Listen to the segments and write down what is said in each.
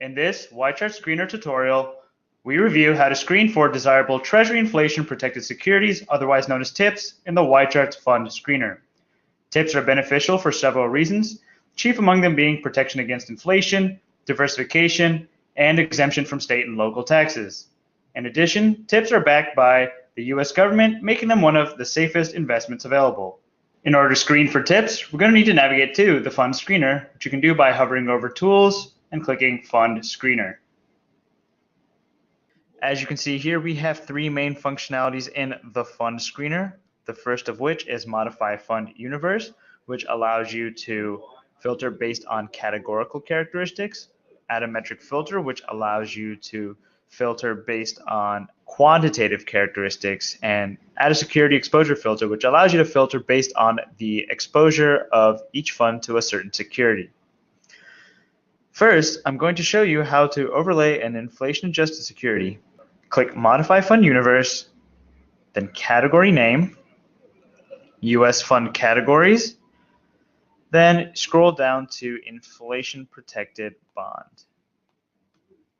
In this YCharts screener tutorial, we review how to screen for desirable Treasury inflation protected securities, otherwise known as TIPS, in the YCharts fund screener. TIPS are beneficial for several reasons, chief among them being protection against inflation, diversification, and exemption from state and local taxes. In addition, TIPS are backed by the US government, making them one of the safest investments available. In order to screen for TIPS, we're going to need to navigate to the fund screener, which you can do by hovering over Tools and clicking Fund Screener. As you can see here, we have three main functionalities in the fund screener. The first of which is Modify Fund Universe, which allows you to filter based on categorical characteristics. Add a metric filter, which allows you to filter based on quantitative characteristics, and add a security exposure filter, which allows you to filter based on the exposure of each fund to a certain security. First, I'm going to show you how to overlay an inflation-adjusted security. Click Modify Fund Universe, then Category Name, US Fund Categories, then scroll down to Inflation Protected Bond.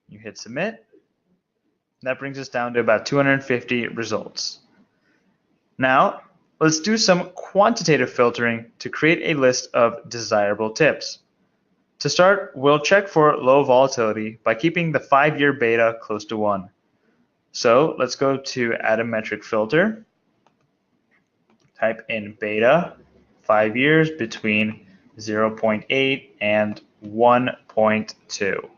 You hit Submit. That brings us down to about 250 results. Now, let's do some quantitative filtering to create a list of desirable TIPS. To start, we'll check for low volatility by keeping the 5-year beta close to 1. So let's go to Add a Metric Filter. Type in beta, 5 years between 0.8 and 1.2.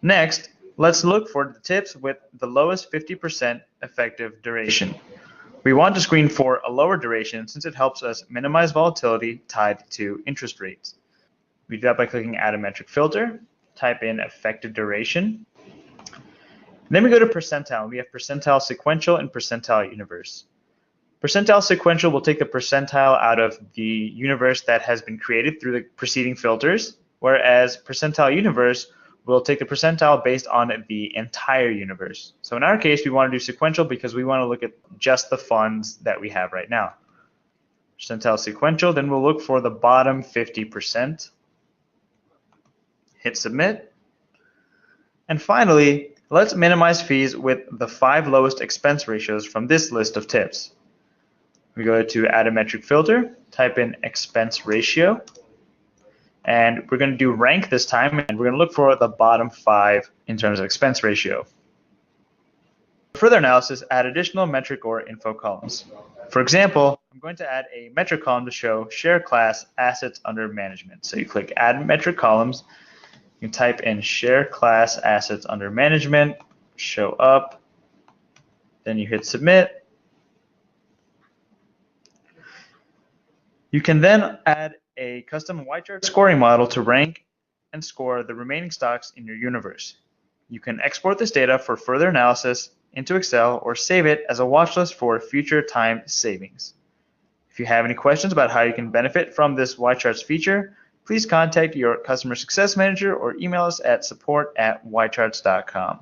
Next, let's look for the TIPS with the lowest 50% effective duration. We want to screen for a lower duration since it helps us minimize volatility tied to interest rates. We do that by clicking Add a Metric Filter, type in effective duration. Then we go to percentile. We have percentile sequential and percentile universe. Percentile sequential will take the percentile out of the universe that has been created through the preceding filters, whereas percentile universe will take the percentile based on the entire universe. So in our case, we want to do sequential because we want to look at just the funds that we have right now. Percentile sequential, then we'll look for the bottom 50%. Hit Submit. And finally, let's minimize fees with the 5 lowest expense ratios from this list of TIPS. We go to Add a Metric Filter, type in Expense Ratio, and we're going to do rank this time, and we're going to look for the bottom 5 in terms of expense ratio. For further analysis, add additional metric or info columns. For example, I'm going to add a metric column to show share class assets under management. So you click Add Metric Columns, you type in share class assets under management, show up, then you hit Submit. You can then add a custom YCharts scoring model to rank and score the remaining stocks in your universe. You can export this data for further analysis into Excel or save it as a watch list for future time savings. If you have any questions about how you can benefit from this YCharts feature, please contact your customer success manager or email us at support@ycharts.com.